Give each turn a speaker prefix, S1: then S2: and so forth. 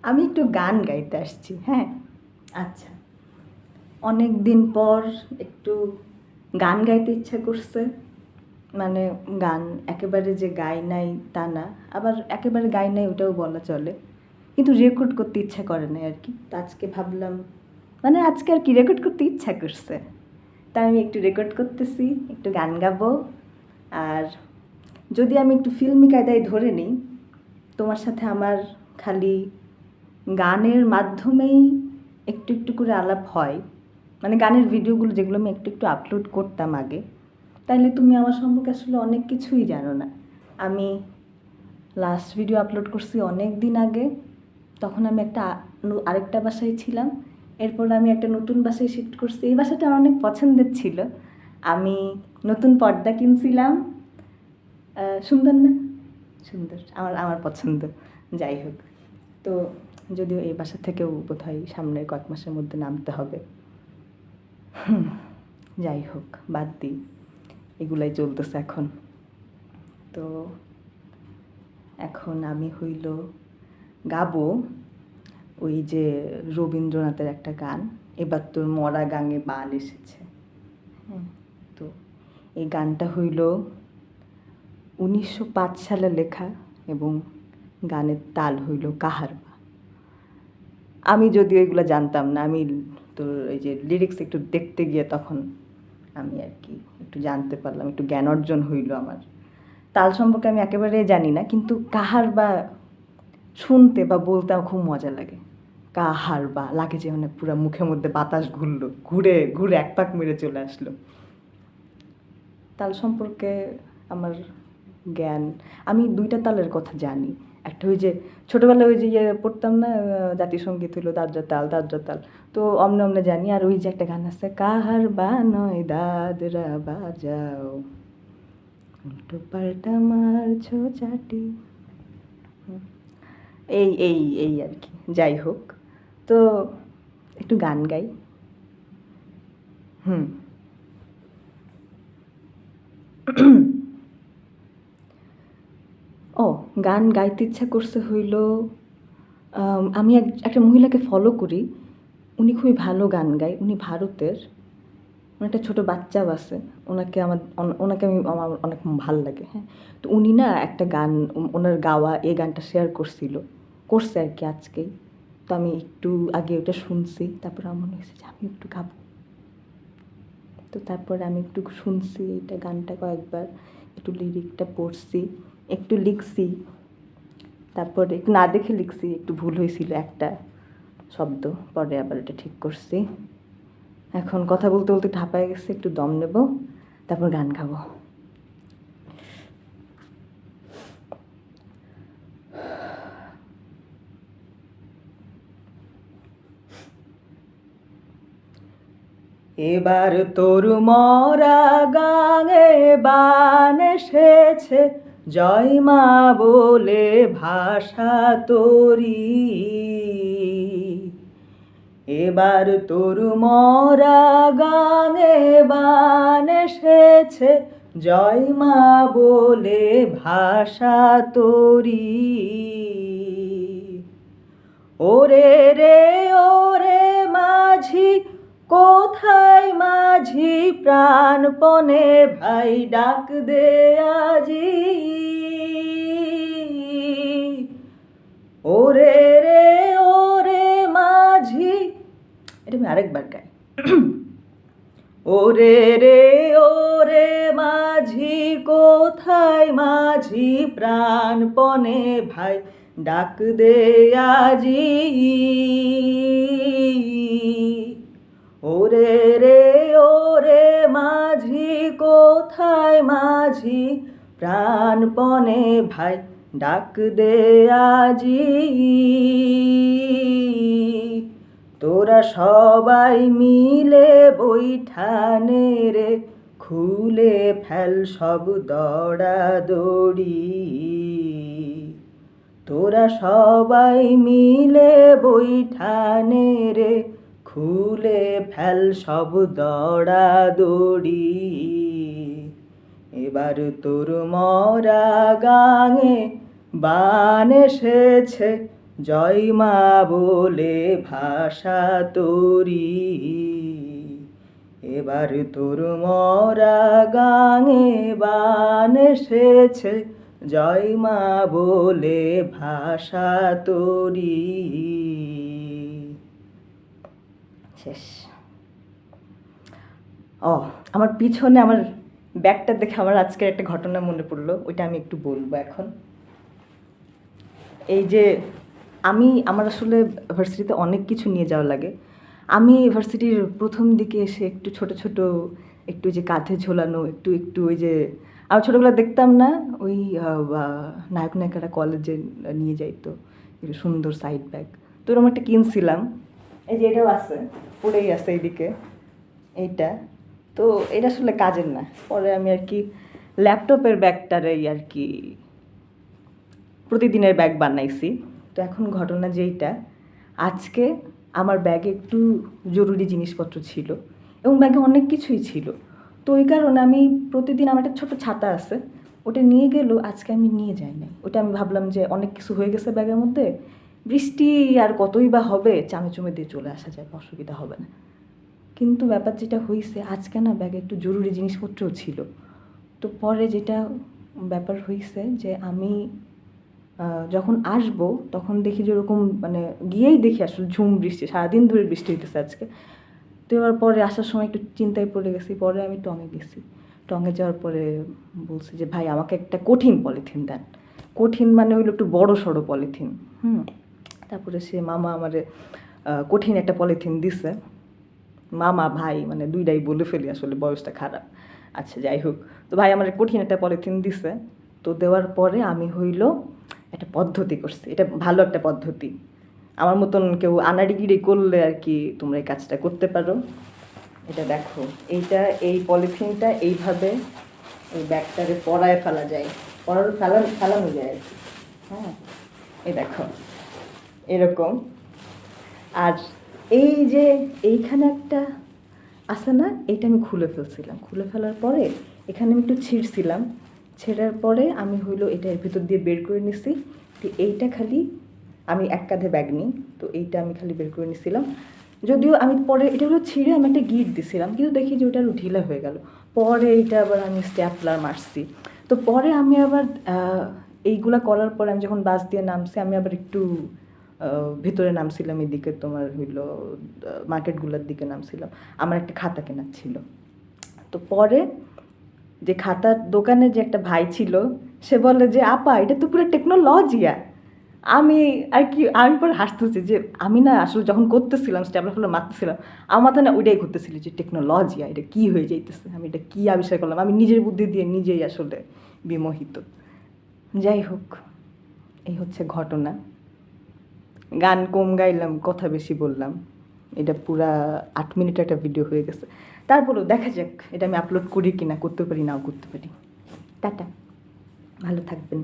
S1: আমি একটু গান গাইতে আসছি। হ্যাঁ, আচ্ছা, অনেক দিন পর একটু গান গাইতে ইচ্ছা করছে। মানে গান একেবারে যে গাই নাই তা না, আবার একেবারে গাই নাই ওটাও বলা চলে, কিন্তু রেকর্ড করতে ইচ্ছা করে না আর কি। তো আজকে ভাবলাম, মানে আজকে আর কি রেকর্ড করতে ইচ্ছা করছে, তাই আমি একটু রেকর্ড করতেছি, একটু গান গাবো। আর যদি আমি একটু ফিল্মি কায়দায় ধরে নিই, তোমার সাথে আমার খালি গানের মাধ্যমেই একটু একটু করে আলাপ হয়, মানে গানের ভিডিওগুলো যেগুলো আমি একটু একটু আপলোড করতাম আগে, তাইলে তুমি আমার সম্পর্কে আসলে অনেক কিছুই জানো না। আমি লাস্ট ভিডিও আপলোড করছি অনেক দিন আগে, তখন আমি আরেকটা বাসায় ছিলাম। এরপর আমি একটা নতুন বাসায় শিফট করছি, এই বাসাটা আমার অনেক পছন্দের ছিল। আমি নতুন পর্দা কিনছিলাম, সুন্দর না? সুন্দর, আমার আমার পছন্দ। যাই হোক, তো যদিও এই বাসা থেকেও বোধহয় সামনের কয়েক মাসের মধ্যে নামতে হবে। যাই হোক, বাদ দিই, এগুলাই চলতেছে এখন। তো এখন আমি হইল গাবো ওই যে রবীন্দ্রনাথের একটা গান, এবার তোর মরা গাঙে বান এসেছে। হ্যাঁ, তো এই গানটা হইল 1905 সালে লেখা, এবং গানের তাল হইল কাহারবা। আমি যদিও এগুলো জানতাম না, আমি তোর এই যে লিরিক্স একটু দেখতে গিয়ে তখন আমি আর কি একটু জানতে পারলাম, একটু জ্ঞান অর্জন হইল আমার। তাল সম্পর্কে আমি একেবারে জানি না, কিন্তু কাহারবা শুনতে বা বলতে আমার খুব মজা লাগে। কাহারবা লাগে যে মানে পুরো মুখের মধ্যে বাতাস ঘুরলো, ঘুরে ঘুরে এক পাক মেরে চলে আসলো। তাল সম্পর্কে আমার জ্ঞান, আমি দুইটা তালের কথা জানি। একটা ওই যে ছোটোবেলায় ওই যে পড়তাম না, জাতীয়সঙ্গীত হইলো দাদরা তাল দাদরা তাল, তো অমনে অমনে জানি। আর ওই যে একটা গান আছে, কাহার বা নয় দাদরা বাজাও, উল্টো পাল্টা মারছো চাটি। এই এই এই আর কি। যাই হোক, তো একটু গান গাই। হুম ও, গান গাইতে ইচ্ছা করছে হইল, আমি একটা মহিলাকে ফলো করি, উনি খুবই ভালো গান গায়, উনি ভারতের, ওনার একটা ছোটো বাচ্চাও আছে। ওনাকে আমার অনেক ভাল লাগে। হ্যাঁ, তো উনি না একটা গান, ওনার গাওয়া এই গানটা শেয়ার করছে আর কি আজকেই। তো আমি একটু আগে ওটা শুনছি, তারপর আমার মনে হয়েছে যে আমি একটু গাবো। তো তারপরে আমি একটু শুনছি এইটা গানটা কয়েকবার, একটু লিরিকটা পড়ছি, একটু লিখছি, তারপরে একটু না দেখে লিখছি, একটু ভুল হয়েছিল একটা শব্দ, পরে আবার এটা ঠিক করছি। এখন কথা বলতে বলতে ঠাপায় গেছে, একটু দম নেব, তারপর গান গাবো। এবার তোর মরা গাঙে বান এসেছে, জয় মা বলে ভাষা তোরি। এবার তোর মরা গাঙে বান এসেছে, জয় মা বলে ভাষা তোরি। ওরে রে ওরে মাঝি, কোথায় মাঝি প্রাণপণে ভাই ডাক দে আজি। ওরে রে ওরে মাঝি, এটা আমি আরেকবার গাই। ওরে রে ওরে মাঝি, কোথায় মাঝি প্রাণপণে ভাই ডাক দে আজি। ওরে রে ওরে মাঝি, কোথায় মাঝি প্রাণপণে ভাই ডাক দে আজি। তোরা সবাই মিলে বৈঠানে রে, খুলে ফেল সব দড়াদড়ি। তোরা সবাই মিলে বৈঠানে রে, খুলে ফেল সব দড়াদড়ি। এবার তোর মরা গাঙে বান এসেছে, জয় মা বলে ভাষা তোরি, এবার তোর মরা গাঙে বান এসেছে, জয় মা বলে ভাষা তোরি। শেষ। ও, আমার পিছনে আমার ব্যাগটা দেখে আমার আজকের একটা ঘটনা মনে পড়লো, ওইটা আমি একটু বলবো এখন। এই যে আমার আসলে ভার্সিটিতে অনেক কিছু নিয়ে যাওয়া লাগে। আমি ভার্সিটির প্রথম দিকে এসে একটু ছোট ছোট, একটু যে কাঁধে ঝোলানো, একটু একটু ওই যে আমি ছোটোবেলা দেখতাম না ওই নায়ক নায়িকারা কলেজে নিয়ে যাইতো একটু সুন্দর সাইড ব্যাগ, তো এরকম একটা কিনছিলাম। এই যে এটাও আছে, পড়েই আছে এইদিকে এইটা। তো এটা আসলে কাজের না, পরে আমি আর কি ল্যাপটপের ব্যাগটারেই আর কি প্রতিদিনের ব্যাগ বানাইছি। তো এখন ঘটনা যেইটা, আজকে আমার ব্যাগে একটু জরুরি জিনিসপত্র ছিল এবং ব্যাগে অনেক কিছুই ছিল। তো ওই কারণে আমি প্রতিদিন আমার একটা ছোটো ছাতা আছে, ওটা নিয়ে গেলেও আজকে আমি নিয়ে যাই নাই। ওটা আমি ভাবলাম যে অনেক কিছু হয়ে গেছে ব্যাগের মধ্যে, বৃষ্টি আর কতই বা হবে, চামে চুমে দিয়ে চলে আসা যায়, অসুবিধা হবে না। কিন্তু ব্যাপার যেটা হয়েছে, আজকে না ব্যাগে একটু জরুরি জিনিসপত্রও ছিল। তো পরে যেটা ব্যাপার হয়েছে যে আমি যখন আসবো তখন দেখি যে ওরকম মানে গিয়েই দেখি আসলে ঝুম বৃষ্টি, সারাদিন ধরে বৃষ্টি হইতেছে আজকে। তো এবার পরে আসার সময় একটু চিন্তায় পড়ে গেছি, পরে আমি টঙে গেছি। টঙে যাওয়ার পরে বলছি যে ভাই আমাকে একটা কঠিন পলিথিন দেন। কঠিন মানে হইলো একটু বড় সড়ো পলিথিন। তারপরে সে মামা আমারে কঠিন একটা পলিথিন দিছে। মামা ভাই মানে দুইটাই বলে ফেলি, আসলে বয়সটা খারাপ। আচ্ছা যাই হোক, তো ভাই আমার কঠিন একটা পলিথিন দিছে। তো দেওয়ার পরে আমি হইল একটা পদ্ধতি করছি, এটা ভালো একটা পদ্ধতি। আমার মতন কেউ আনাড়িগিরি করলে আর কি তোমরা এই কাজটা করতে পারো। এটা দেখো, এই পলিথিনটা এইভাবে এই ব্যাগটারে পরায় ফেলা যায়, ফেলানো যায় আর কি। হ্যাঁ, এই দেখো এরকম। আর এই যে এইখানে একটা আছে না, এইটা আমি খুলে ফেলছিলাম। খুলে ফেলার পরে এখানে আমি একটু ছিঁড়ছিলাম, ছেঁড়ার পরে আমি হইলো এটা এর ভিতর দিয়ে বের করে নিছি। তো এইটা খালি আমি এক কাঁধে ব্যাগ নিই, তো এইটা আমি খালি বের করে নিছিলাম। যদিও আমি পরে এটা হলো ছিঁড়ে আমি একটা গিট দিছিলাম, কিন্তু দেখি যে ওটা ঢিলা হয়ে গেল। পরে এইটা আবার আমি স্ট্যাপলার মারছি। তো পরে আমি আবার এইগুলা করার পরে আমি যখন বাস দিয়ে নামছি, আমি আবার একটু ভিতরে নামছিলাম, এদিকে তোমার হইলো মার্কেটগুলোর দিকে নামছিলাম। আমার একটা খাতা কেনার ছিল। তো পরে যে খাতার দোকানে যে একটা ভাই ছিল, সে বলে যে আপা এটা তো পুরো টেকনোলজিয়া। আমি পরে হাসতেছি যে আমি না আসলে যখন করতেছিলাম স্ট্যাপলার ফেলে মারতেছিলাম, আমার মাথায় না ওইটাই ঘুরতেছিল যে টেকনোলজিয়া, এটা কী হয়ে যাইতেছে, আমি এটা কী আবিষ্কার করলাম। আমি নিজের বুদ্ধি দিয়ে নিজেই আসলে বিমোহিত। যাই হোক, এই হচ্ছে ঘটনা। গান কম গাইলাম, কথা বেশি বললাম। এটা পুরা 8 মিনিট একটা ভিডিও হয়ে গেছে। তারপরেও দেখা যাক এটা আমি আপলোড করি কি না, করতে পারি নাও করতে পারি। টাটা, ভালো থাকবেন।